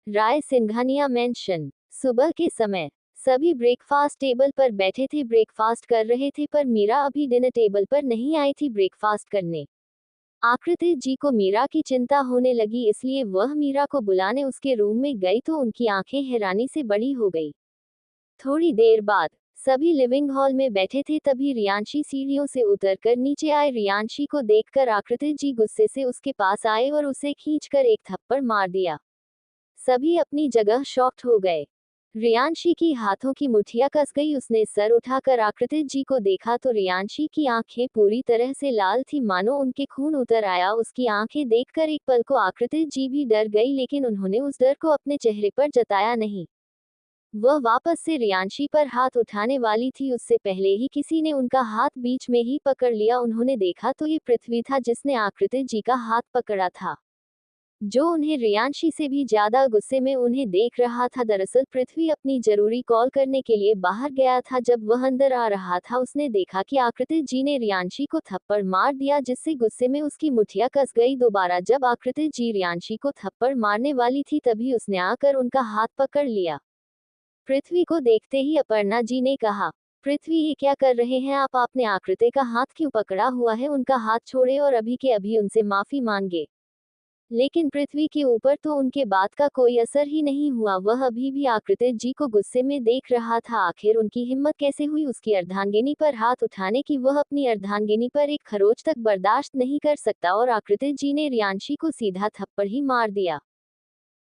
राय Singhania mention. सुबह के समय सभी ब्रेकफास्ट टेबल पर बैठे थे, ब्रेकफास्ट कर रहे थे, पर मीरा अभी डिनर टेबल पर नहीं आई थी ब्रेकफास्ट करने। आकृति जी को मीरा की चिंता होने लगी, इसलिए वह मीरा को बुलाने उसके रूम में गई तो उनकी आंखें हैरानी से बड़ी हो गई। थोड़ी देर बाद सभी लिविंग हॉल में बैठे थे, तभी रियांशी सीढ़ियों से उतरकर नीचे आए। रियांशी को देखकर आकृति जी गुस्से से उसके पास आए और उसे खींचकर एक थप्पड़ मार दिया। सभी अपनी जगह शॉक्ड हो गए। रियांशी की हाथों की मुठ्ठियां कस गई। उसने सर उठाकर आकृति जी को देखा तो रियांशी की आंखें पूरी तरह से लाल थी, मानो उनके खून उतर आया। उसकी आंखें देखकर एक पल को आकृति जी भी डर गई, लेकिन उन्होंने उस डर को अपने चेहरे पर जताया नहीं। वह वापस से रियांशी पर हाथ उठाने वाली थी, उससे पहले ही किसी ने उनका हाथ बीच में ही पकड़ लिया। उन्होंने देखा तो ये पृथ्वी था, जिसने आकृति जी का हाथ पकड़ा था, जो उन्हें रियांशी से भी ज्यादा गुस्से में उन्हें देख रहा था। दरअसल पृथ्वी अपनी जरूरी कॉल करने के लिए बाहर गया था। जब वह अंदर आ रहा था, उसने देखा कि आकृति जी ने रियांशी को थप्पड़ मार दिया, जिससे गुस्से में उसकी मुठ्ठियां कस गई। दोबारा जब आकृति जी रियांशी को थप्पड़ मारने वाली थी, तभी उसने आकर उनका हाथ पकड़ लिया। पृथ्वी को देखते ही अपर्णा जी ने कहा, पृथ्वी ये क्या कर रहे हैं आप? आपने आकृति का हाथ क्यों पकड़ा हुआ है? उनका हाथ छोड़े और अभी के अभी उनसे माफी मांगे। लेकिन पृथ्वी के ऊपर तो उनके बात का कोई असर ही नहीं हुआ। वह अभी भी आकृति जी को गुस्से में देख रहा था। आखिर उनकी हिम्मत कैसे हुई उसकी अर्धांगिनी पर हाथ उठाने की? वह अपनी अर्धांगिनी पर एक खरोच तक बर्दाश्त नहीं कर सकता, और आकृति जी ने रियांशी को सीधा थप्पड़ ही मार दिया।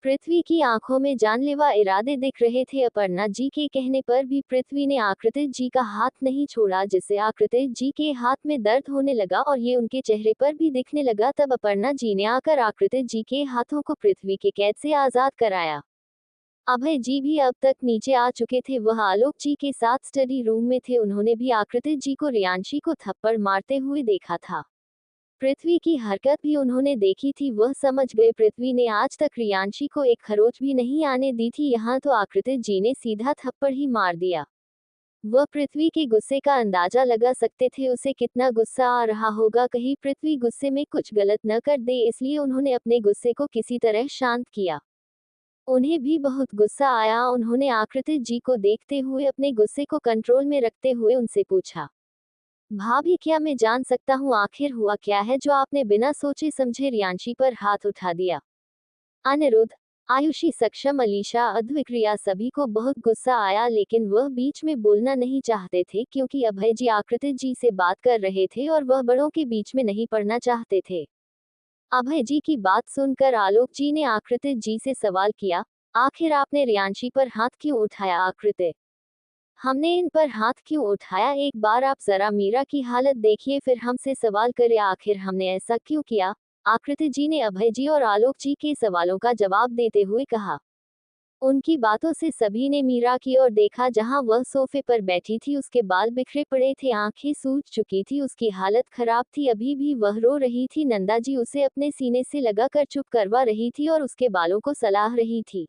पृथ्वी की आंखों में जानलेवा इरादे दिख रहे थे। अपर्णा जी के कहने पर भी पृथ्वी ने आकृति जी का हाथ नहीं छोड़ा, जिससे आकृति जी के हाथ में दर्द होने लगा और ये उनके चेहरे पर भी दिखने लगा। तब अपर्णा जी ने आकर आकृति जी के हाथों को पृथ्वी के कैद से आजाद कराया। अभय जी भी अब तक नीचे आ चुके थे। वह आलोक जी के साथ स्टडी रूम में थे। उन्होंने भी आकृति जी को रियांशी को थप्पड़ मारते हुए देखा था। पृथ्वी की हरकत भी उन्होंने देखी थी। वह समझ गए पृथ्वी ने आज तक रियांशी को एक खरोच भी नहीं आने दी थी, यहाँ तो आकृति जी ने सीधा थप्पड़ ही मार दिया। वह पृथ्वी के गुस्से का अंदाजा लगा सकते थे, उसे कितना गुस्सा आ रहा होगा, कहीं पृथ्वी गुस्से में कुछ गलत न कर दे, इसलिए उन्होंने अपने गुस्से को किसी तरह शांत किया। उन्हें भी बहुत गुस्सा आया। उन्होंने आकृति जी को देखते हुए अपने गुस्से को कंट्रोल में रखते हुए उनसे पूछा, भाभी क्या मैं जान सकता हूँ आखिर हुआ क्या है जो आपने बिना सोचे समझे रियांशी पर हाथ उठा दिया? अनिरुद्ध, आयुषी, सक्षम, अलीशा, अद्विक्रिया सभी को बहुत गुस्सा आया, लेकिन वह बीच में बोलना नहीं चाहते थे, क्योंकि अभय जी आकृति जी से बात कर रहे थे और वह बड़ों के बीच में नहीं पड़ना चाहते थे। अभय जी की बात सुनकर आलोक जी ने आकृति जी से सवाल किया, आखिर आपने रियांशी पर हाथ क्यों उठाया? आकृति, हमने इन पर हाथ क्यों उठाया? एक बार आप जरा मीरा की हालत देखिए, फिर हमसे सवाल करें आखिर हमने ऐसा क्यों किया? आकृति जी ने अभय जी और आलोक जी के सवालों का जवाब देते हुए कहा। उनकी बातों से सभी ने मीरा की ओर देखा, जहां वह सोफे पर बैठी थी। उसके बाल बिखरे पड़े थे, आंखें सूज चुकी थी, उसकी हालत खराब थी, अभी भी वह रो रही थी। नंदा जी उसे अपने सीने से लगाकर चुप करवा रही थी और उसके बालों को सलाह रही थी।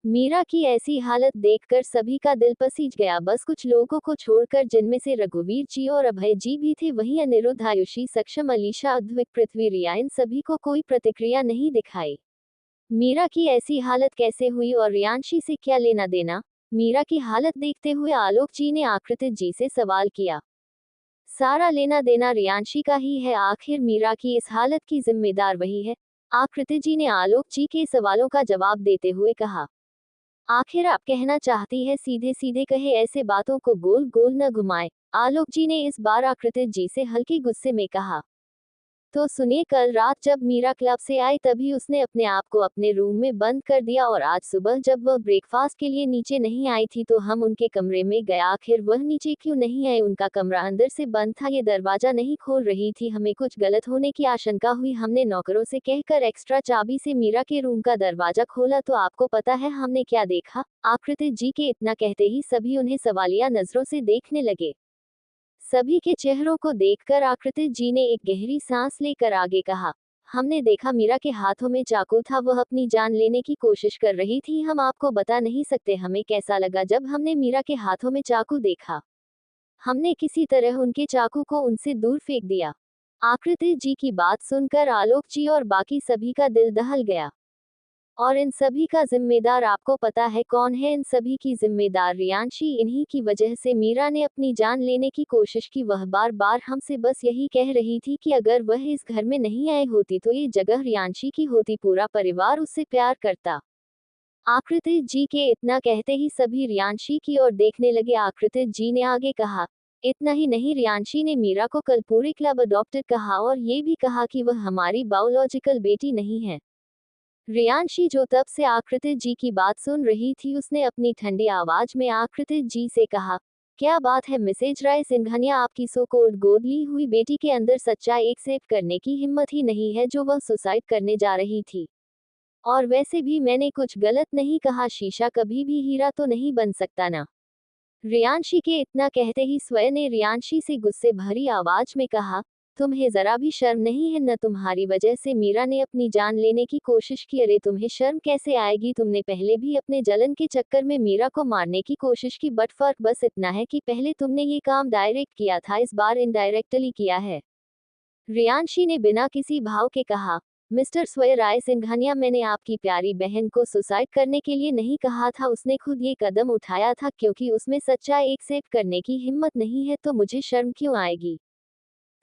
मीरा की ऐसी हालत देखकर सभी का दिल पसीज गया, बस कुछ लोगों को छोड़कर, जिनमें से रघुवीर जी और अभय जी भी थे। वहीं अनिरुद्ध, आयुषी, सक्षम, अलीशा, अद्विक, पृथ्वी, रिया, इन सभी को कोई प्रतिक्रिया नहीं दिखाई। मीरा की ऐसी हालत कैसे हुई और रियांशी से क्या लेना देना? मीरा की हालत देखते हुए आलोक जी ने आकृति जी से सवाल किया। सारा लेना देना रियांशी का ही है, आखिर मीरा की इस हालत की जिम्मेदार वही है। आकृति जी ने आलोक जी के सवालों का जवाब देते हुए कहा, आखिर आप कहना चाहती है, सीधे सीधे कहे, ऐसे बातों को गोल गोल न घुमाए। आलोक जी ने इस बार आकृति जी से हल्के गुस्से में कहा। तो सुनिए, कल रात जब मीरा क्लब से आई, तभी उसने अपने आप को अपने रूम में बंद कर दिया, और आज सुबह जब वह ब्रेकफास्ट के लिए नीचे नहीं आई थी, तो हम उनके कमरे में गए। आखिर वह नीचे क्यों नहीं आई? उनका कमरा अंदर से बंद था, ये दरवाजा नहीं खोल रही थी। हमें कुछ गलत होने की आशंका हुई, हमने नौकरों से कहकर एक्स्ट्रा चाबी से मीरा के रूम का दरवाजा खोला, तो आपको पता है हमने क्या देखा? आकृति जी के इतना कहते ही सभी उन्हें सवालिया नजरों से देखने लगे। सभी के चेहरों को देखकर आकृति जी ने एक गहरी सांस लेकर आगे कहा, हमने देखा मीरा के हाथों में चाकू था, वह अपनी जान लेने की कोशिश कर रही थी। हम आपको बता नहीं सकते हमें कैसा लगा जब हमने मीरा के हाथों में चाकू देखा। हमने किसी तरह उनके चाकू को उनसे दूर फेंक दिया। आकृति जी की बात सुनकर आलोक जी और बाकी सभी का दिल दहल गया। और इन सभी का जिम्मेदार आपको पता है कौन है? इन सभी की जिम्मेदार रियांशी। इन्हीं की वजह से मीरा ने अपनी जान लेने की कोशिश की। वह बार बार हमसे बस यही कह रही थी कि अगर वह इस घर में नहीं आई होती तो ये जगह रियांशी की होती, पूरा परिवार उससे प्यार करता। आकृति जी के इतना कहते ही सभी रियांशी की ओर देखने लगे। आकृति जी ने आगे कहा, इतना ही नहीं, रियांशी ने मीरा को कल पूरे क्लब अडॉप्टेड कहा और ये भी कहा कि वह हमारी बायोलॉजिकल बेटी नहीं है। रियांशी, जो तब से आकृति जी की बात सुन रही थी, उसने अपनी ठंडी आवाज में आकृति जी से कहा, क्या बात है मिसेज राय सिंघानिया, आपकी सो कॉल्ड गोद ली हुई बेटी के अंदर सच्चाई एक्सेप्ट करने की हिम्मत ही नहीं है जो वह सुसाइड करने जा रही थी। और वैसे भी मैंने कुछ गलत नहीं कहा, शीशा कभी भी हीरा तो नहीं बन सकता ना। रियांशी के इतना कहते ही स्वयं ने रियांशी से गुस्से भरी आवाज में कहा, तुम्हें जरा भी शर्म नहीं है? न तुम्हारी वजह से मीरा ने अपनी जान लेने की कोशिश की। अरे तुम्हें शर्म कैसे आएगी? तुमने पहले भी अपने जलन के चक्कर में मीरा को मारने की कोशिश की, बट फर्क बस इतना है कि पहले तुमने ये काम डायरेक्ट किया था, इस बार इनडायरेक्टली किया है। रियांशी ने बिना किसी भाव के कहा, मिस्टर स्वय राय सिंघानिया, मैंने आपकी प्यारी बहन को सुसाइड करने के लिए नहीं कहा था, उसने खुद ये कदम उठाया था क्योंकि उसमें सच्चाई एक्सेप्ट करने की हिम्मत नहीं है, तो मुझे शर्म क्यों आएगी?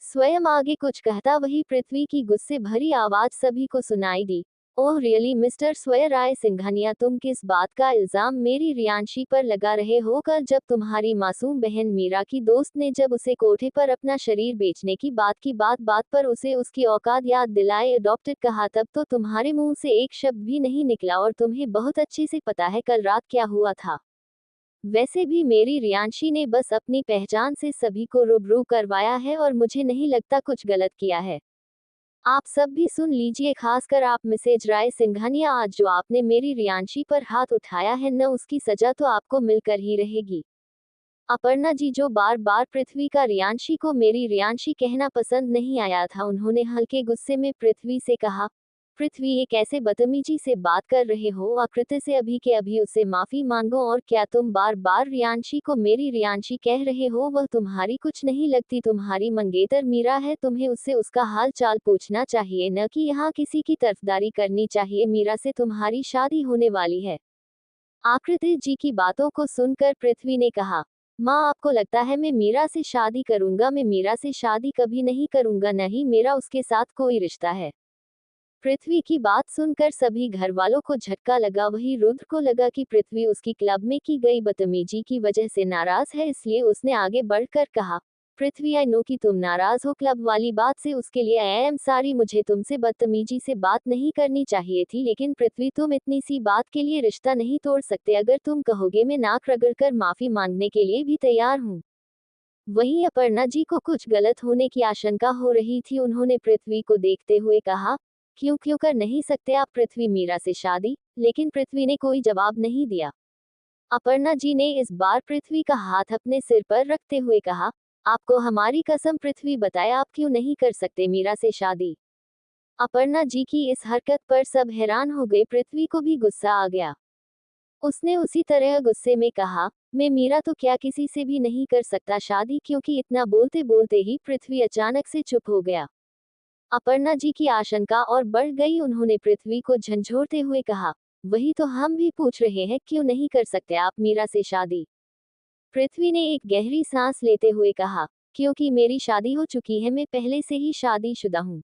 स्वयं आगे कुछ कहता वही पृथ्वी की गुस्से भरी आवाज सभी को सुनाई दी। ओह रियली मिस्टर स्वय राय सिंघानिया, तुम किस बात का इल्जाम मेरी रियांशी पर लगा रहे हो? कल जब तुम्हारी मासूम बहन मीरा की दोस्त ने जब उसे कोठे पर अपना शरीर बेचने की बात पर उसे उसकी औकात याद दिलाए, अडॉप्टेड कहा, तब तो तुम्हारे मुंह से एक शब्द भी नहीं निकला और तुम्हें बहुत अच्छे से पता है कल रात क्या हुआ था। वैसे भी मेरी रियांशी ने बस अपनी पहचान से सभी को रूबरू करवाया है और मुझे नहीं लगता कुछ गलत किया है। आप सब भी सुन लीजिए, खासकर आप मिसेज राय सिंघानिया, आज जो आपने मेरी रियांशी पर हाथ उठाया है, न उसकी सजा तो आपको मिलकर ही रहेगी। अपर्णा जी, जो बार बार पृथ्वी का रियांशी को मेरी रियांशी कहना पसंद नहीं आया था, उन्होंने हल्के गुस्से में पृथ्वी से कहा, पृथ्वी ये कैसे बदतमीजी से बात कर रहे हो? आकृति से अभी के अभी उसे माफी मांगो। और क्या तुम बार बार रियांशी को मेरी रियांशी कह रहे हो? वह तुम्हारी कुछ नहीं लगती, तुम्हारी मंगेतर मीरा है, तुम्हें उससे उसका हाल चाल पूछना चाहिए, न कि यहाँ किसी की तरफदारी करनी चाहिए। मीरा से तुम्हारी शादी होने वाली है। आकृति जी की बातों को सुनकर पृथ्वी ने कहा, माँ आपको लगता है मैं मीरा से शादी करूंगा? मैं मीरा से शादी कभी नहीं करूंगा, नहीं मेरा उसके साथ कोई रिश्ता है। पृथ्वी की बात सुनकर सभी घर वालों को झटका लगा। वही रुद्र को लगा कि पृथ्वी उसकी क्लब में की गई बदतमीजी की वजह से नाराज है, इसलिए उसने आगे बढ़कर कहा, पृथ्वी आई नो कि तुम नाराज हो क्लब वाली बात से, उसके लिए आई एम सॉरी, मुझे तुमसे बदतमीजी से बात नहीं करनी चाहिए थी। लेकिन पृथ्वी, तुम इतनी सी बात के लिए रिश्ता नहीं तोड़ सकते। अगर तुम कहोगे मैं नाक रगड़कर माफी मांगने के लिए भी तैयार हूँ। वहीं अपर्णा जी को कुछ गलत होने की आशंका हो रही थी। उन्होंने पृथ्वी को देखते हुए कहा, क्यों क्यों कर नहीं सकते आप पृथ्वी मीरा से शादी? लेकिन पृथ्वी ने कोई जवाब नहीं दिया। अपर्णा जी ने इस बार पृथ्वी का हाथ अपने सिर पर रखते हुए कहा, आपको हमारी कसम पृथ्वी, बताए आप क्यों नहीं कर सकते मीरा से शादी? अपर्णा जी की इस हरकत पर सब हैरान हो गए। पृथ्वी को भी गुस्सा आ गया। उसने उसी तरह गुस्से में कहा, मैं मीरा तो क्या किसी से भी नहीं कर सकता शादी? क्योंकि इतना बोलते बोलते ही पृथ्वी अचानक से चुप हो गया। अपर्णा जी की आशंका और बढ़ गई। उन्होंने पृथ्वी को झंझोड़ते हुए कहा, वही तो हम भी पूछ रहे हैं, क्यों नहीं कर सकते आप मीरा से शादी? पृथ्वी ने एक गहरी सांस लेते हुए कहा, क्योंकि मेरी शादी हो चुकी है, मैं पहले से ही शादीशुदा हूँ।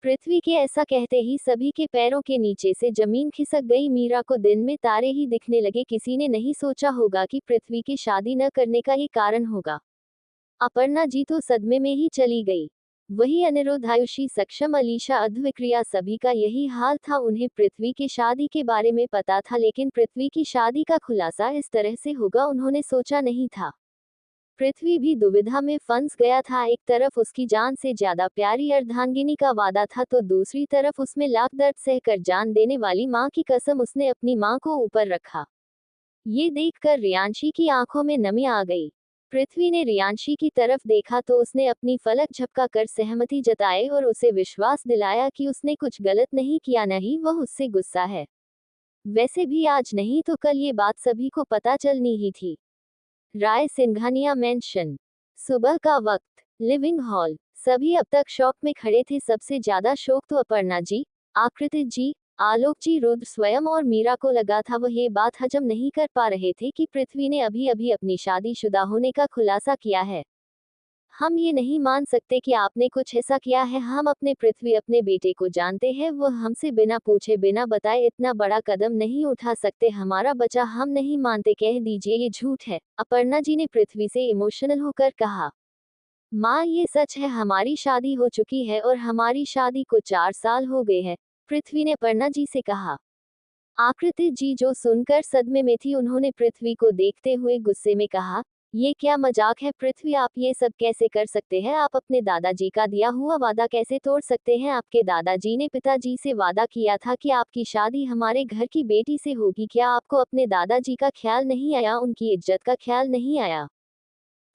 पृथ्वी के ऐसा कहते ही सभी के पैरों के नीचे से जमीन खिसक गई। मीरा को दिन में तारे ही दिखने लगे। किसी ने नहीं सोचा होगा कि पृथ्वी की शादी न करने का ये कारण होगा। अपर्णा जी तो सदमे में ही चली गई। वही अनिरुद्ध, आयुषी, सक्षम, अलीशा, अद्विक्रिया, सभी का यही हाल था। उन्हें पृथ्वी की शादी के बारे में पता था, लेकिन पृथ्वी की शादी का खुलासा इस तरह से होगा उन्होंने सोचा नहीं था। पृथ्वी भी दुविधा में फंस गया था। एक तरफ उसकी जान से ज्यादा प्यारी अर्धांगिनी का वादा था, तो दूसरी तरफ उसमें लाख दर्द सहकर जान देने वाली माँ की कसम। उसने अपनी माँ को ऊपर रखा। ये देखकर रियांशी की आंखों में नमी आ गई। पृथ्वी ने रियांशी की तरफ देखा तो उसने अपनी पलक झपका कर सहमति जताई और उसे विश्वास दिलाया कि उसने कुछ गलत नहीं किया, नहीं वह उससे गुस्सा है। वैसे भी आज नहीं तो कल ये बात सभी को पता चलनी ही थी। राय सिंघानिया मेंशन। सुबह का वक्त, लिविंग हॉल। सभी अब तक शॉक में खड़े थे। सबसे ज्यादा शौक तो अपर्णा जी, आकृति जी, आलोक जी, रुद्र स्वयं और मीरा को लगा था वह ये बात हजम नहीं कर पा रहे थे कि पृथ्वी ने अभी अभी अपनी शादीशुदा होने का खुलासा किया है। हम ये नहीं मान सकते कि आपने कुछ ऐसा किया है। हम अपने पृथ्वी अपने बेटे को जानते हैं, वह हमसे बिना पूछे बिना बताए इतना बड़ा कदम नहीं उठा सकते। हमारा बच्चा हम नहीं मानते, कह दीजिए ये झूठ है, अपर्णा जी ने पृथ्वी से इमोशनल होकर कहा। माँ, ये सच है, हमारी शादी हो चुकी है और हमारी शादी को 4 साल हो गए हैं, पृथ्वी ने अपर्णा जी से कहा। आकृति जी जो सुनकर सदमे में थी, उन्होंने पृथ्वी को देखते हुए गुस्से में कहा, ये क्या मजाक है पृथ्वी, आप ये सब कैसे कर सकते हैं? आप अपने दादाजी का दिया हुआ वादा कैसे तोड़ सकते हैं? आपके दादाजी ने पिताजी से वादा किया था कि आपकी शादी हमारे घर की बेटी से होगी। क्या आपको अपने दादाजी का ख्याल नहीं आया, उनकी इज्जत का ख्याल नहीं आया?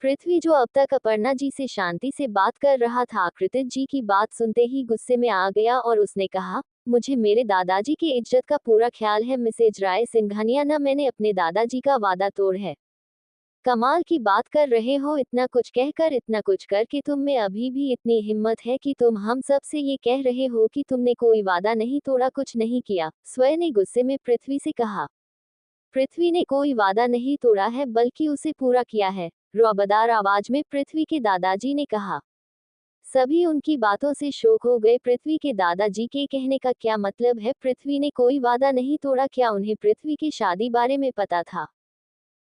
पृथ्वी जो अब तक अपर्णा जी से शांति से बात कर रहा था, आकृति जी की बात सुनते ही गुस्से में आ गया और उसने कहा, मुझे मेरे दादाजी की इज्जत का पूरा ख्याल है मिसेज राय सिंघानिया, न मैंने अपने दादाजी का वादा तोड़ है। कमाल की बात कर रहे हो, इतना कुछ कहकर इतना कुछ करके तुम में अभी भी इतनी हिम्मत है कि तुम हम सब से ये कह रहे हो कि तुमने कोई वादा नहीं तोड़ा, कुछ नहीं किया, स्वयं ने गुस्से में पृथ्वी से कहा। पृथ्वी ने कोई वादा नहीं तोड़ा है बल्कि उसे पूरा किया है, रौबदार आवाज में पृथ्वी के दादाजी ने कहा। सभी उनकी बातों से शौक हो गए। पृथ्वी के दादाजी के कहने का क्या मतलब है? पृथ्वी ने कोई वादा नहीं तोड़ा, क्या उन्हें पृथ्वी की शादी बारे में पता था?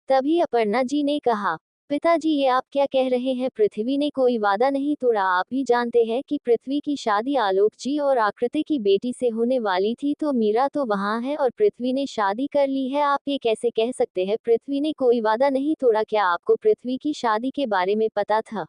तभी अपर्णा जी ने कहा, पिताजी ये आप क्या कह रहे हैं? पृथ्वी ने कोई वादा नहीं तोड़ा, आप भी जानते हैं कि पृथ्वी की शादी आलोक जी और आकृति की बेटी से होने वाली थी, तो मीरा तो वहाँ है और पृथ्वी ने शादी कर ली है, आप ये कैसे कह सकते हैं पृथ्वी ने कोई वादा नहीं तोड़ा? क्या आपको पृथ्वी की शादी के बारे में पता था?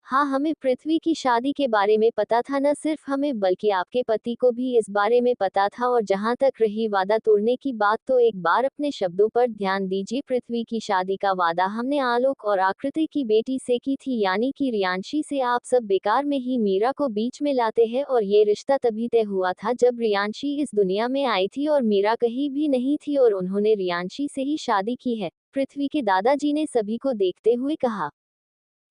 हाँ, हमें पृथ्वी की शादी के बारे में पता था, न सिर्फ हमें बल्कि आपके पति को भी इस बारे में पता था। और जहाँ तक रही वादा तोड़ने की बात, तो एक बार अपने शब्दों पर ध्यान दीजिए, पृथ्वी की शादी का वादा हमने आलोक और आकृति की बेटी से की थी, यानी कि रियांशी से। आप सब बेकार में ही मीरा को बीच में लाते हैं और ये रिश्ता तभी तय हुआ था जब रियांशी इस दुनिया में आई थी और मीरा कहीं भी नहीं थी और उन्होंने रियांशी से ही शादी की है, पृथ्वी के दादाजी ने सभी को देखते हुए कहा।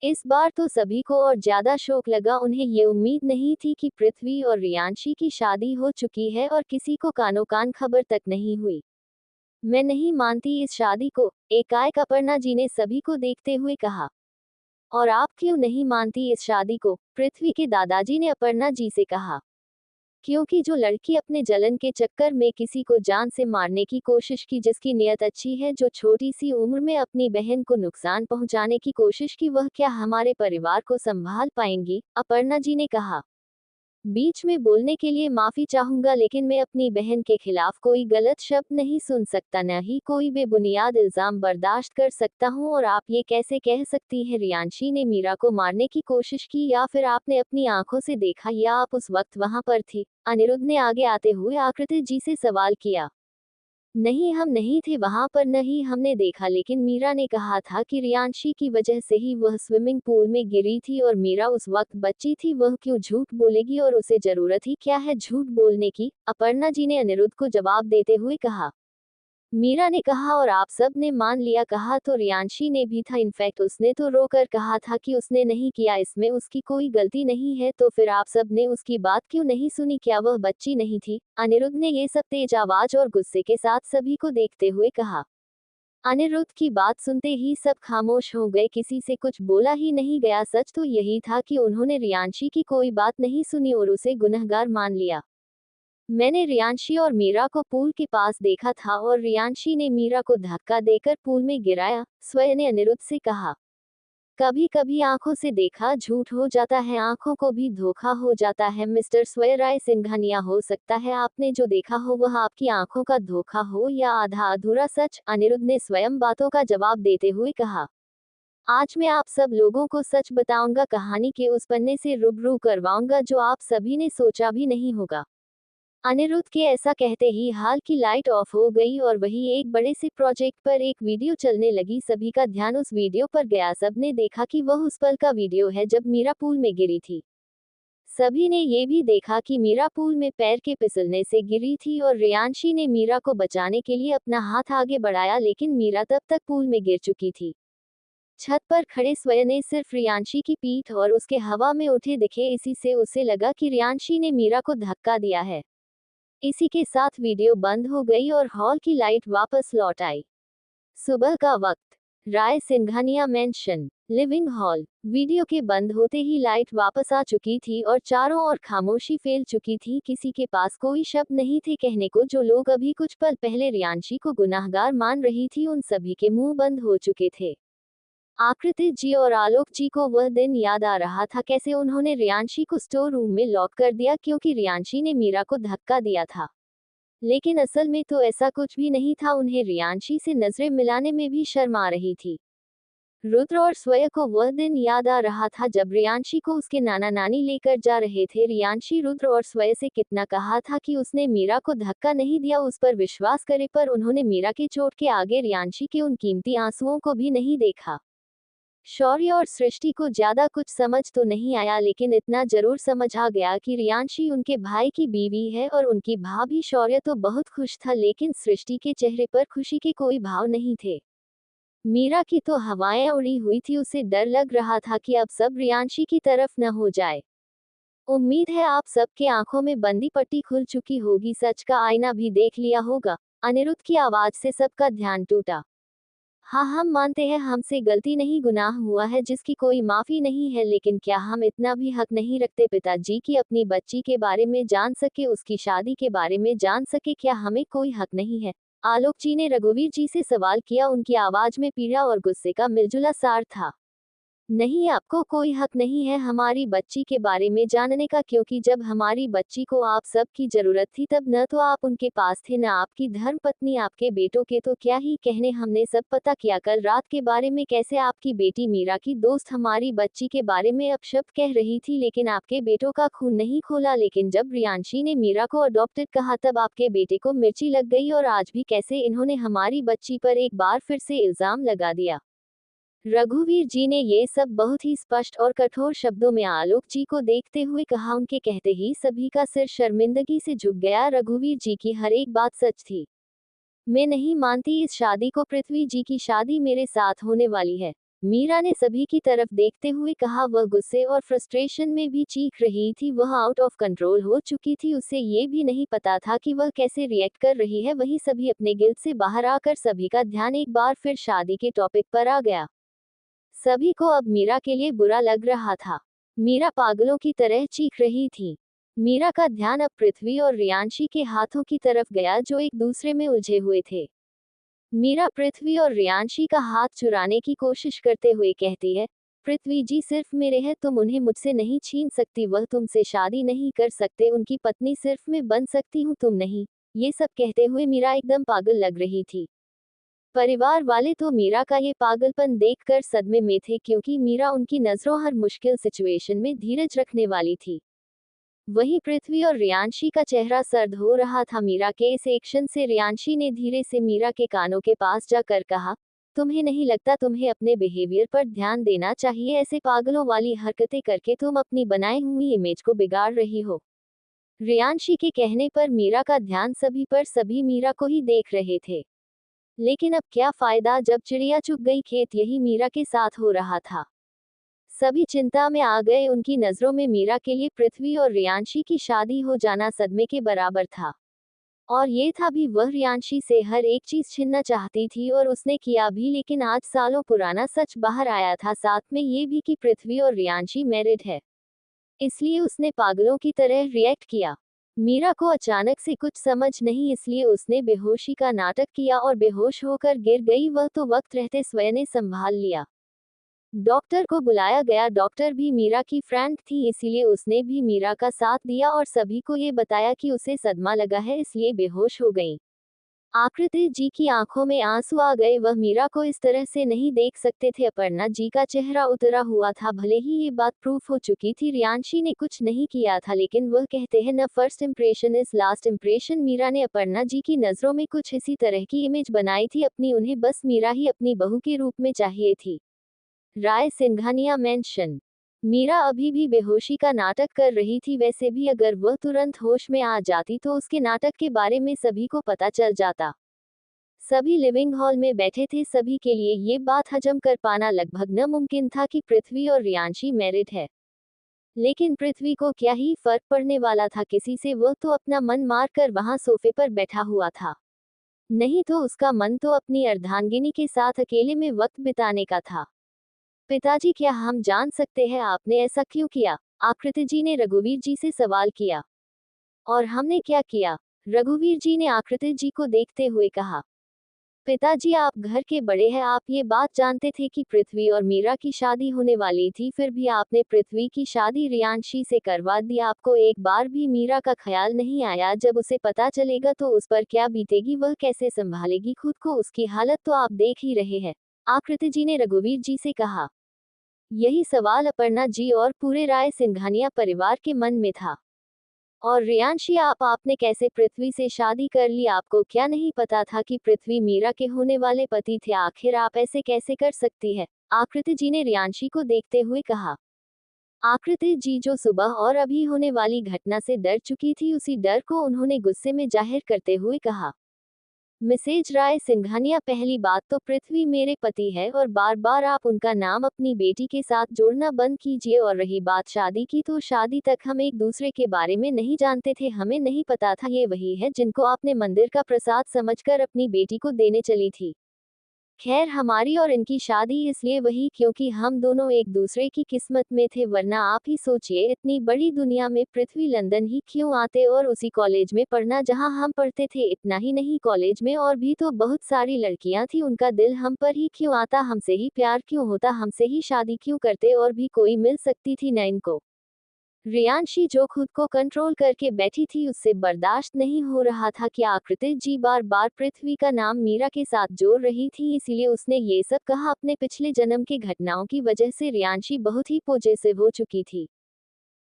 इस बार तो सभी को और ज्यादा शौक लगा, उन्हें ये उम्मीद नहीं थी कि पृथ्वी और रियांशी की शादी हो चुकी है और किसी को कानो कान खबर तक नहीं हुई। मैं नहीं मानती इस शादी को, एकाएक अपर्णा जी ने सभी को देखते हुए कहा। और आप क्यों नहीं मानती इस शादी को? पृथ्वी के दादाजी ने अपर्णा जी से कहा। क्योंकि जो लड़की अपने जलन के चक्कर में किसी को जान से मारने की कोशिश की, जिसकी नीयत अच्छी है, जो छोटी सी उम्र में अपनी बहन को नुकसान पहुंचाने की कोशिश की, वह क्या हमारे परिवार को संभाल पाएंगी? अपर्णा जी ने कहा। बीच में बोलने के लिए माफी चाहूंगा, लेकिन मैं अपनी बहन के खिलाफ कोई गलत शब्द नहीं सुन सकता, न ही कोई बेबुनियाद इल्जाम बर्दाश्त कर सकता हूं। और आप ये कैसे कह सकती हैं रियांशी ने मीरा को मारने की कोशिश की, या फिर आपने अपनी आंखों से देखा, या आप उस वक्त वहां पर थी? अनिरुद्ध ने आगे आते हुए आकृति जी से सवाल किया। नहीं, हम नहीं थे वहां पर, न ही हमने देखा, लेकिन मीरा ने कहा था कि रियांशी की वजह से ही वह स्विमिंग पूल में गिरी थी और मीरा उस वक्त बच्ची थी, वह क्यों झूठ बोलेगी और उसे जरूरत ही क्या है झूठ बोलने की? अपर्णा जी ने अनिरुद्ध को जवाब देते हुए कहा। मीरा ने कहा और आप सब ने मान लिया, कहा तो रियांशी ने भी था, इनफैक्ट उसने तो रोकर कहा था कि उसने नहीं किया, इसमें उसकी कोई गलती नहीं है, तो फिर आप सब ने उसकी बात क्यों नहीं सुनी? क्या वह बच्ची नहीं थी? अनिरुद्ध ने ये सब तेज आवाज और गुस्से के साथ सभी को देखते हुए कहा। अनिरुद्ध की बात सुनते ही सब खामोश हो गए, किसी से कुछ बोला ही नहीं गया। सच तो यही था कि उन्होंने रियांशी की कोई बात नहीं सुनी और उसे गुनहगार मान लिया। मैंने रियांशी और मीरा को पूल के पास देखा था और रियांशी ने मीरा को धक्का देकर पूल में गिराया, स्वयं ने अनिरुद्ध से कहा। कभी कभी आंखों से देखा झूठ हो जाता है, आंखों को भी धोखा हो जाता है मिस्टर स्वयं राय सिंघानिया, हो सकता है आपने जो देखा हो वह आपकी आंखों का धोखा हो या आधा अधूरा सच, अनिरुद्ध ने स्वयं बातों का जवाब देते हुए कहा। आज मैं आप सब लोगों को सच बताऊंगा, कहानी के उस पन्ने से रूबरू करवाऊंगा जो आप सभी ने सोचा भी नहीं होगा। अनिरुद्ध के ऐसा कहते ही हाल की लाइट ऑफ हो गई और वही एक बड़े से प्रोजेक्ट पर एक वीडियो चलने लगी। सभी का ध्यान उस वीडियो पर गया। सबने देखा कि वह उस पल का वीडियो है जब मीरा पूल में गिरी थी। सभी ने ये भी देखा कि मीरा पूल में पैर के फिसलने से गिरी थी और रियांशी ने मीरा को बचाने के लिए अपना हाथ आगे बढ़ाया, लेकिन मीरा तब तक पूल में गिर चुकी थी। छत पर खड़े स्वयं ने सिर्फ रियांशी की पीठ और उसके हवा में उठे दिखे, इसी से उसे लगा कि रियांशी ने मीरा को धक्का दिया है। इसी के साथ वीडियो बंद हो गई और हॉल की लाइट वापस लौट आई। सुबह का वक्त, Rai Singhania mansion, living hall. Video के बंद होते ही लाइट वापस आ चुकी थी और चारों ओर खामोशी फैल चुकी थी। किसी के पास कोई शब्द नहीं थे कहने को। जो लोग अभी कुछ पल पहले रियांशी को गुनाहगार मान रही थी उन सभी के मुंह बंद हो चुके थे। आकृति जी और आलोक जी को वह दिन याद आ रहा था, कैसे उन्होंने रियांशी को स्टोर रूम में लॉक कर दिया क्योंकि रियांशी ने मीरा को धक्का दिया था। लेकिन असल में तो ऐसा कुछ भी नहीं था। उन्हें रियांशी से नजरें मिलाने में भी शर्म आ रही थी। रुद्र और स्वयं को वह दिन याद आ रहा था जब रियांशी को उसके नाना नानी लेकर जा रहे थे। रियांशी रुद्र और स्वयं से कितना कहा था कि उसने मीरा को धक्का नहीं दिया, उस पर विश्वास करे, पर उन्होंने मीरा की चोट के आगे रियांशी के उन कीमती आंसुओं को भी नहीं देखा। शौर्य और सृष्टि को ज्यादा कुछ समझ तो नहीं आया, लेकिन इतना जरूर समझ आ गया कि रियांशी उनके भाई की बीवी है और उनकी भाभी। शौर्य तो बहुत खुश था, लेकिन सृष्टि के चेहरे पर खुशी के कोई भाव नहीं थे। मीरा की तो हवाएं उड़ी हुई थी, उसे डर लग रहा था कि अब सब रियांशी की तरफ न हो जाए। उम्मीद है आप सबके आंखों में बंदी पट्टी खुल चुकी होगी, सच का आईना भी देख लिया होगा। अनिरुद्ध की आवाज से सबका ध्यान टूटा। हाँ, हम मानते हैं हमसे गलती नहीं, गुनाह हुआ है जिसकी कोई माफी नहीं है, लेकिन क्या हम इतना भी हक नहीं रखते पिताजी की अपनी बच्ची के बारे में जान सके, उसकी शादी के बारे में जान सके? क्या हमें कोई हक नहीं है? आलोक जी ने रघुवीर जी से सवाल किया। उनकी आवाज में पीड़ा और गुस्से का मिलजुला सार था। नहीं, आपको कोई हक नहीं है हमारी बच्ची के बारे में जानने का, क्योंकि जब हमारी बच्ची को आप सब की जरूरत थी तब न तो आप उनके पास थे, न आपकी धर्मपत्नी, आपके बेटों के तो क्या ही कहने। हमने सब पता किया कल रात के बारे में, कैसे आपकी बेटी मीरा की दोस्त हमारी बच्ची के बारे में अपशब्द कह रही थी, लेकिन आपके बेटों का खून नहीं खोला। लेकिन जब रियांशी ने मीरा को अडॉप्टेड कहा तब आपके बेटे को मिर्ची लग गई, और आज भी कैसे इन्होंने हमारी बच्ची पर एक बार फिर से इल्जाम लगा दिया। रघुवीर जी ने ये सब बहुत ही स्पष्ट और कठोर शब्दों में आलोक जी को देखते हुए कहा। उनके कहते ही सभी का सिर शर्मिंदगी से झुक गया। रघुवीर जी की हर एक बात सच थी। मैं नहीं मानती इस शादी को, पृथ्वी जी की शादी मेरे साथ होने वाली है, मीरा ने सभी की तरफ देखते हुए कहा। वह गुस्से और फ्रस्ट्रेशन में भी चीख रही थी, वह आउट ऑफ कंट्रोल हो चुकी थी। उसे ये भी नहीं पता था कि वह कैसे रिएक्ट कर रही है। वहीं सभी अपने गिल्ट से बाहर आकर सभी का ध्यान एक बार फिर शादी के टॉपिक पर आ गया। सभी को अब मीरा के लिए बुरा लग रहा था। मीरा पागलों की तरह चीख रही थी। मीरा का ध्यान अब पृथ्वी और रियांशी के हाथों की तरफ गया जो एक दूसरे में उलझे हुए थे। मीरा पृथ्वी और रियांशी का हाथ चुराने की कोशिश करते हुए कहती है, पृथ्वी जी सिर्फ मेरे हैं, तुम उन्हें मुझसे नहीं छीन सकती, वह तुमसे शादी नहीं कर सकते, उनकी पत्नी सिर्फ मैं बन सकती हूँ, तुम नहीं। ये सब कहते हुए मीरा एकदम पागल लग रही थी। परिवार वाले तो मीरा का ये पागलपन देखकर सदमे में थे, क्योंकि मीरा उनकी नजरों हर मुश्किल सिचुएशन में धीरज रखने वाली थी। वहीं पृथ्वी और रियांशी का चेहरा सर्द हो रहा था। मीरा के इस एक्शन से रियांशी ने धीरे से मीरा के कानों के पास जाकर कहा, तुम्हें नहीं लगता तुम्हें अपने बिहेवियर पर ध्यान देना चाहिए? ऐसे पागलों वाली हरकतें करके तुम अपनी बनाई हुई इमेज को बिगाड़ रही हो। रियांशी के कहने पर मीरा का ध्यान सभी पर, सभी मीरा को ही देख रहे थे। लेकिन अब क्या फायदा, जब चिड़िया चुग गई खेत, यही मीरा के साथ हो रहा था। सभी चिंता में आ गए। उनकी नजरों में मीरा के लिए पृथ्वी और रियांशी की शादी हो जाना सदमे के बराबर था। और ये था भी, वह रियांशी से हर एक चीज छीनना चाहती थी और उसने किया भी। लेकिन आज सालों पुराना सच बाहर आया था, साथ में ये भी कि पृथ्वी और रियांशी मैरिड है। इसलिए उसने पागलों की तरह रिएक्ट किया। मीरा को अचानक से कुछ समझ नहीं, इसलिए उसने बेहोशी का नाटक किया और बेहोश होकर गिर गई। वह तो वक्त रहते स्वयं ने संभाल लिया। डॉक्टर को बुलाया गया। डॉक्टर भी मीरा की फ्रेंड थी, इसीलिए उसने भी मीरा का साथ दिया और सभी को ये बताया कि उसे सदमा लगा है, इसलिए बेहोश हो गई। आकृति जी की आंखों में आंसू आ गए। वह मीरा को इस तरह से नहीं देख सकते थे। अपर्णा जी का चेहरा उतरा हुआ था। भले ही ये बात प्रूफ हो चुकी थी, रियांशी ने कुछ नहीं किया था, लेकिन वह कहते हैं न, first impression is last impression. Meera ने अपर्णा जी की नजरों में कुछ इसी तरह की इमेज बनाई थी अपनी। उन्हें बस मीरा ही अपनी बहू के रूप में चाहिए थी। राय सिंघानिया मेंशन, मीरा अभी भी बेहोशी का नाटक कर रही थी। वैसे भी अगर वह तुरंत होश में आ जाती तो उसके नाटक के बारे में सभी को पता चल जाता। सभी लिविंग हॉल में बैठे थे। सभी के लिए ये बात हजम कर पाना लगभग नामुमकिन था कि पृथ्वी और रियांशी मैरिड है। लेकिन पृथ्वी को क्या ही फर्क पड़ने वाला था किसी से, वह तो अपना मन मार कर वहां सोफे पर बैठा हुआ था। नहीं तो उसका मन तो अपनी अर्धांगिनी के साथ अकेले में वक्त बिताने का था। पिताजी, क्या हम जान सकते हैं आपने ऐसा क्यों किया? आकृति जी ने रघुवीर जी से सवाल किया। और हमने क्या किया? रघुवीर जी ने आकृति जी को देखते हुए कहा। पिताजी, आप घर के बड़े हैं, आप ये बात जानते थे कि पृथ्वी और मीरा की शादी होने वाली थी, फिर भी आपने पृथ्वी की शादी रियांशी से करवा दी। आपको एक बार भी मीरा का ख्याल नहीं आया? जब उसे पता चलेगा तो उस पर क्या बीतेगी, वह कैसे संभालेगी खुद को? उसकी हालत तो आप देख ही रहे हैं। आकृति जी ने रघुवीर जी से कहा। यही सवाल अपर्णा जी और पूरे राय सिंघानिया परिवार के मन में था। और रियांशी, आपने कैसे पृथ्वी से शादी कर ली? आपको क्या नहीं पता था कि पृथ्वी मीरा के होने वाले पति थे? आखिर आप ऐसे कैसे कर सकती है? आकृति जी ने रियांशी को देखते हुए कहा। आकृति जी जो सुबह और अभी होने वाली घटना से डर चुकी थी, उसी डर को उन्होंने गुस्से में जाहिर करते हुए कहा। मिसेज राय सिंघानिया, पहली बात तो पृथ्वी मेरे पति है और बार बार आप उनका नाम अपनी बेटी के साथ जोड़ना बंद कीजिए। और रही बात शादी की, तो शादी तक हम एक दूसरे के बारे में नहीं जानते थे, हमें नहीं पता था ये वही है जिनको आपने मंदिर का प्रसाद समझकर अपनी बेटी को देने चली थी। खैर, हमारी और इनकी शादी इसलिए वही क्योंकि हम दोनों एक दूसरे की किस्मत में थे, वरना आप ही सोचिए, इतनी बड़ी दुनिया में पृथ्वी लंदन ही क्यों आते और उसी कॉलेज में पढ़ना जहां हम पढ़ते थे। इतना ही नहीं, कॉलेज में और भी तो बहुत सारी लड़कियां थी, उनका दिल हम पर ही क्यों आता? हमसे ही प्यार क्यों होता? हमसे ही शादी क्यों करते? और भी कोई मिल सकती थी न इनको। रियांशी जो खुद को कंट्रोल करके बैठी थी, उससे बर्दाश्त नहीं हो रहा था कि आकृति जी बार बार पृथ्वी का नाम मीरा के साथ जोड़ रही थी, इसीलिए उसने ये सब कहा। अपने पिछले जन्म की घटनाओं की वजह से रियांशी बहुत ही पॉजेसिव हो चुकी थी।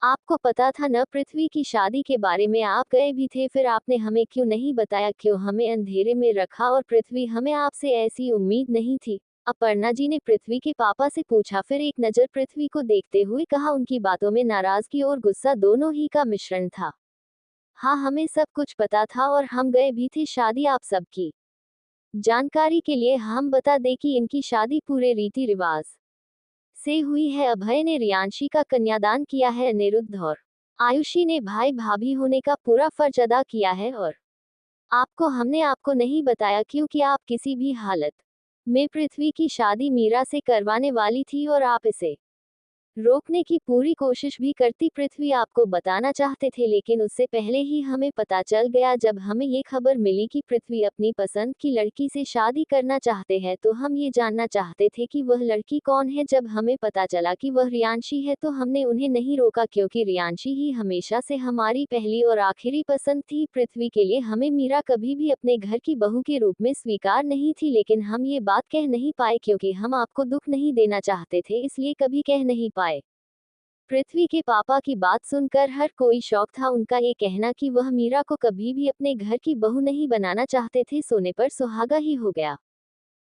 आपको पता था न पृथ्वी की शादी के बारे में? आप गए भी थे, फिर आपने हमें क्यों नहीं बताया? क्यों हमें अंधेरे में रखा? और पृथ्वी, हमें आपसे ऐसी उम्मीद नहीं थी। अपर्णा जी ने पृथ्वी के पापा से पूछा, फिर एक नजर पृथ्वी को देखते हुए कहा। उनकी बातों में नाराजगी और गुस्सा दोनों ही का मिश्रण था। हाँ, हमें सब कुछ पता था और हम गए भी थे। शादी आप सबकी जानकारी के लिए हम बता दें कि इनकी शादी पूरे रीति रिवाज से हुई है। अभय ने रियांशी का कन्यादान किया है, अनिरुद्ध और आयुषी ने भाई भाभी होने का पूरा फर्ज अदा किया है। और हमने आपको नहीं बताया क्योंकि आप किसी भी हालत में पृथ्वी की शादी मीरा से करवाने वाली थी और आप इसे रोकने की पूरी कोशिश भी करती। पृथ्वी आपको बताना चाहते थे, लेकिन उससे पहले ही हमें पता चल गया। जब हमें ये खबर मिली कि पृथ्वी अपनी पसंद की लड़की से शादी करना चाहते हैं, तो हम ये जानना चाहते थे कि वह लड़की कौन है। जब हमें पता चला कि वह रियांशी है, तो हमने उन्हें नहीं रोका, क्योंकि रियांशी ही हमेशा से हमारी पहली और आखिरी पसंद थी। पृथ्वी के लिए हमें मीरा कभी भी अपने घर की बहू के रूप में स्वीकार नहीं थी, लेकिन हम ये बात कह नहीं पाए क्योंकि हम आपको दुख नहीं देना चाहते थे, इसलिए कभी कह नहीं पाए। पृथ्वी के पापा की बात सुनकर हर कोई शौक था। उनका ये कहना कि वह मीरा को कभी भी अपने घर की बहू नहीं बनाना चाहते थे, सोने पर सुहागा ही हो गया।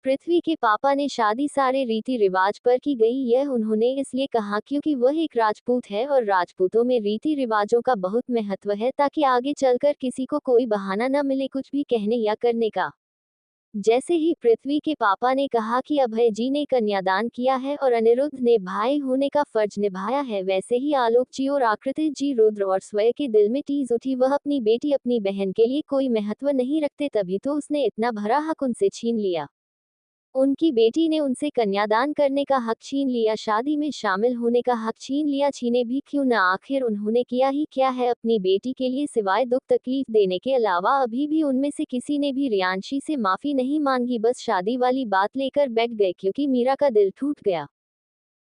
पृथ्वी के पापा ने शादी सारे रीति रिवाज पर की गई, यह उन्होंने इसलिए कहा क्योंकि वह एक राजपूत है और राजपूतों में रीति रिवाजों का बहुत महत्व है, ताकि आगे चलकर किसी को कोई बहाना न मिले कुछ भी कहने या करने का। जैसे ही पृथ्वी के पापा ने कहा कि अभय जी ने कन्यादान किया है और अनिरुद्ध ने भाई होने का फर्ज निभाया है, वैसे ही आलोक जी और आकृति जी, रुद्र और स्वयं के दिल में टीज उठी। वह अपनी बेटी, अपनी बहन के लिए कोई महत्व नहीं रखते, तभी तो उसने इतना भरा हक उनसे छीन लिया। उनकी बेटी ने उनसे कन्यादान करने का हक छीन लिया, शादी में शामिल होने का हक छीन लिया। छीने भी क्यों ना, आखिर उन्होंने किया ही क्या है अपनी बेटी के लिए, सिवाय दुख तकलीफ देने के अलावा? अभी भी उनमें से किसी ने भी रियांशी से माफी नहीं मांगी, बस शादी वाली बात लेकर बैठ गए क्योंकि मीरा का दिल टूट गया।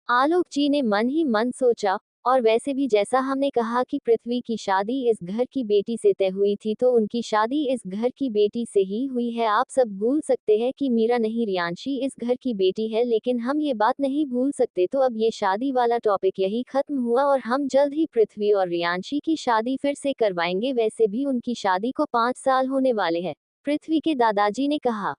आलोक जी ने मन ही मन सोचा, और वैसे भी जैसा हमने कहा कि पृथ्वी की शादी इस घर की बेटी से तय हुई थी, तो उनकी शादी इस घर की बेटी से ही हुई है। आप सब भूल सकते हैं कि मीरा नहीं, रियांशी इस घर की बेटी है, लेकिन हम ये बात नहीं भूल सकते। तो अब ये शादी वाला टॉपिक यही खत्म हुआ और हम जल्द ही पृथ्वी और रियांशी की शादी फिर से करवाएंगे। वैसे भी उनकी शादी को 5 साल होने वाले हैं, पृथ्वी के दादाजी ने कहा।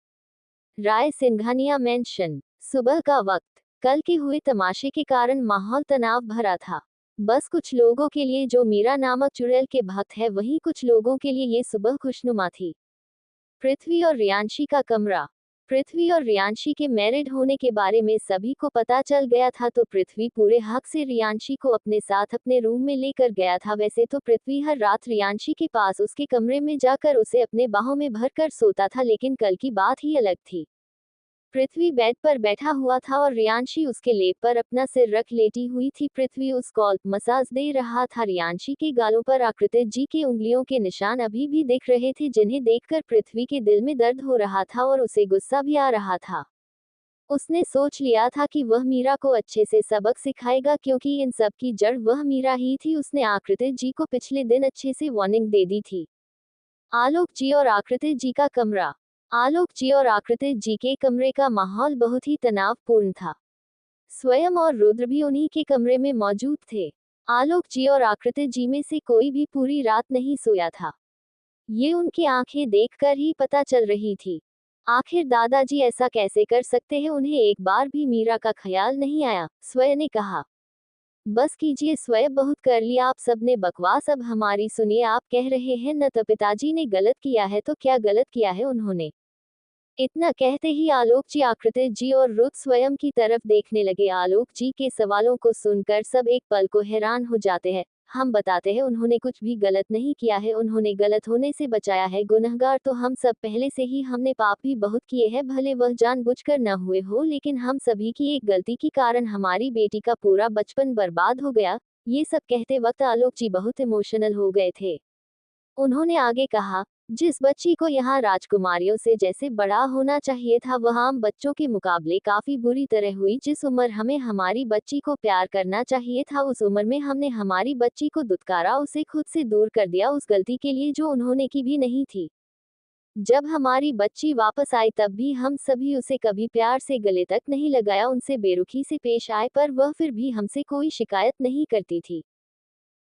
राय सिंघानिया मेंशन। सुबह का वक्त। कल के हुए तमाशे के कारण माहौल तनाव भरा था। बस कुछ लोगों के लिए जो मीरा नामक चुड़ैल के भक्त है, वहीं कुछ लोगों के लिए ये सुबह खुशनुमा थी। पृथ्वी और रियांशी का कमरा। पृथ्वी और रियांशी के मैरिड होने के बारे में सभी को पता चल गया था, तो पृथ्वी पूरे हक से रियांशी को अपने साथ अपने रूम में लेकर गया था। वैसे तो पृथ्वी हर रात रियांशी के पास उसके कमरे में जाकर उसे अपने बाहों में भरकर सोता था, लेकिन कल की बात ही अलग थी। पृथ्वी बेड पर बैठा हुआ था और रियांशी उसके लेप पर अपना सिर रख लेटी हुई थी। पृथ्वी उसको मसाज दे रहा था। रियांशी के गालों पर आकृति जी के उंगलियों के निशान अभी भी दिख रहे थे, जिन्हें देखकर पृथ्वी के दिल में दर्द हो रहा था और उसे गुस्सा भी आ रहा था। उसने सोच लिया था कि वह मीरा को अच्छे से सबक सिखाएगा, क्योंकि इन सब की जड़ वह मीरा ही थी। उसने आकृति जी को पिछले दिन अच्छे से वार्निंग दे दी थी। आलोक जी और आकृति जी का कमरा। आलोक जी और आकृति जी के कमरे का माहौल बहुत ही तनावपूर्ण था। स्वयं और रुद्र भी उन्हीं के कमरे में मौजूद थे। आलोक जी और आकृति जी में से कोई भी पूरी रात नहीं सोया था। ये उनकी आंखें देखकर ही पता चल रही थी। आखिर दादाजी ऐसा कैसे कर सकते हैं? उन्हें एक बार भी मीरा का ख्याल नहीं आया। स्वयं ने कहा, बस कीजिए स्वयं, बहुत कर लिया आप सबने बकवास, अब हमारी सुनिए। आप कह रहे हैं न तो पिताजी ने गलत किया है, तो क्या गलत किया है उन्होंने? इतना कहते ही आलोक जी, आकृति जी और रुद्र स्वयं की तरफ देखने लगे। आलोक जी के सवालों को सुनकर सब एक पल को हैरान हो जाते हैं। हम बताते हैं, उन्होंने कुछ भी गलत नहीं किया है, उन्होंने गलत होने से बचाया है। गुनहगार तो हम सब पहले से ही, हमने पाप भी बहुत किए हैं, भले वह जानबूझकर न हुए हो, लेकिन हम सभी की एक गलती के कारण हमारी बेटी का पूरा बचपन बर्बाद हो गया। ये सब कहते वक्त आलोक जी बहुत इमोशनल हो गए थे। उन्होंने आगे कहा, जिस बच्ची को यहाँ राजकुमारियों से जैसे बड़ा होना चाहिए था, वह आम बच्चों के मुकाबले काफी बुरी तरह हुई। जिस उम्र हमें हमारी बच्ची को प्यार करना चाहिए था, उस उम्र में हमने हमारी बच्ची को दुत्कारा, उसे खुद से दूर कर दिया, उस गलती के लिए जो उन्होंने की भी नहीं थी। जब हमारी बच्ची वापस आई तब भी हम सभी उसे कभी प्यार से गले तक नहीं लगाया, उनसे बेरुखी से पेश आए, पर वह फिर भी हमसे कोई शिकायत नहीं करती थी।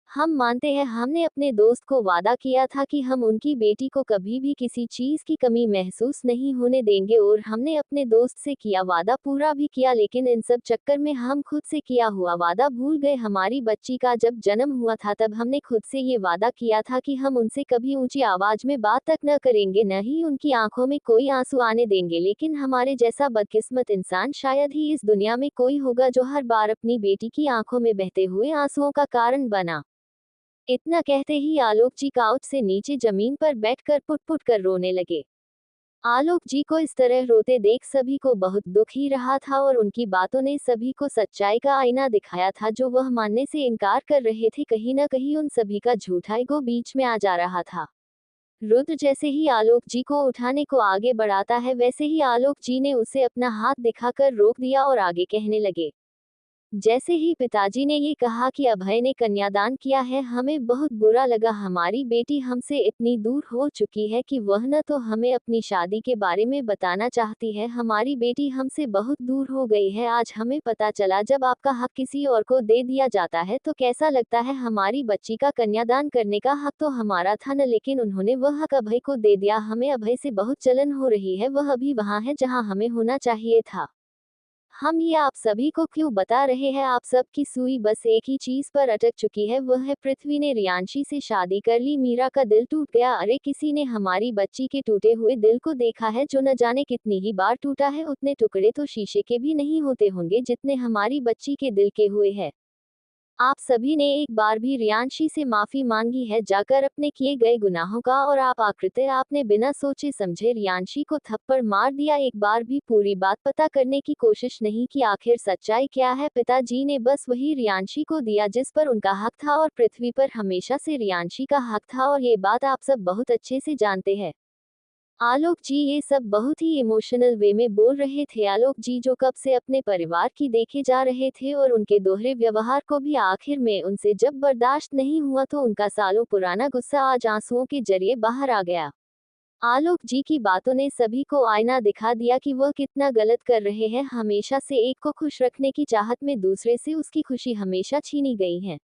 हम मानते हैं, हमने अपने दोस्त को वादा किया था कि हम उनकी बेटी को कभी भी किसी चीज की कमी महसूस नहीं होने देंगे, और हमने अपने दोस्त से किया वादा पूरा भी किया, लेकिन इन सब चक्कर में हम खुद से किया हुआ वादा भूल गए। हमारी बच्ची का जब जन्म हुआ था तब हमने खुद से ये वादा किया था कि हम उनसे कभी ऊंची आवाज में बात तक न करेंगे, न ही उनकी आंखों में कोई आंसू आने देंगे। लेकिन हमारे जैसा बदकिस्मत इंसान शायद ही इस दुनिया में कोई होगा जो हर बार अपनी बेटी की आंखों में बहते हुए आंसुओं का कारण बना। इतना कहते ही आलोक जी काउच से नीचे जमीन पर बैठकर पुट-पुट कर रोने लगे। आलोक जी को इस तरह रोते देख सभी को बहुत दुख ही रहा था, और उनकी बातों ने सभी को सच्चाई का आईना दिखाया था, जो वह मानने से इनकार कर रहे थे। कहीं न कहीं उन सभी का झूठा ईगो बीच में आ जा रहा था। रुद्र जैसे ही आलोक जी को उठाने को आगे बढ़ाता है, वैसे ही आलोक जी ने उसे अपना हाथ दिखाकर रोक दिया और आगे कहने लगे। जैसे ही पिताजी ने ये कहा कि अभय ने कन्यादान किया है, हमें बहुत बुरा लगा। हमारी बेटी हमसे इतनी दूर हो चुकी है कि वह न तो हमें अपनी शादी के बारे में बताना चाहती है, हमारी बेटी हमसे बहुत दूर हो गई है। आज हमें पता चला, जब आपका हक किसी और को दे दिया जाता है तो कैसा लगता है। हमारी बच्ची का कन्यादान करने का हक तो हमारा था न, लेकिन उन्होंने वह हक अभय को दे दिया। हमें अभय से बहुत जलन हो रही है, वह अभी वहाँ है जहाँ हमें होना चाहिए था। हम ये आप सभी को क्यों बता रहे हैं? आप सब की सुई बस एक ही चीज पर अटक चुकी है, वह है पृथ्वी ने रियांशी से शादी कर ली, मीरा का दिल टूट गया। अरे किसी ने हमारी बच्ची के टूटे हुए दिल को देखा है? जो न जाने कितनी ही बार टूटा है, उतने टुकड़े तो शीशे के भी नहीं होते होंगे जितने हमारी बच्ची के दिल के हुए हैं। आप सभी ने एक बार भी रियांशी से माफी मांगी है जाकर अपने किए गए गुनाहों का? और आप आकृति, आपने बिना सोचे समझे रियांशी को थप्पड़ मार दिया। एक बार भी पूरी बात पता करने की कोशिश नहीं की, आखिर सच्चाई क्या है? पिताजी ने बस वही रियांशी को दिया जिस पर उनका हक था, और पृथ्वी पर हमेशा से रियांशी का हक था, और ये बात आप सब बहुत अच्छे से जानते हैं। आलोक जी ये सब बहुत ही इमोशनल वे में बोल रहे थे। आलोक जी जो कब से अपने परिवार की देखे जा रहे थे, और उनके दोहरे व्यवहार को भी आखिर में उनसे जब बर्दाश्त नहीं हुआ, तो उनका सालों पुराना गुस्सा आज आंसुओं के जरिए बाहर आ गया। आलोक जी की बातों ने सभी को आईना दिखा दिया कि वह कितना गलत कर रहे हैं। हमेशा से एक को खुश रखने की चाहत में दूसरे से उसकी खुशी हमेशा छीनी गई है।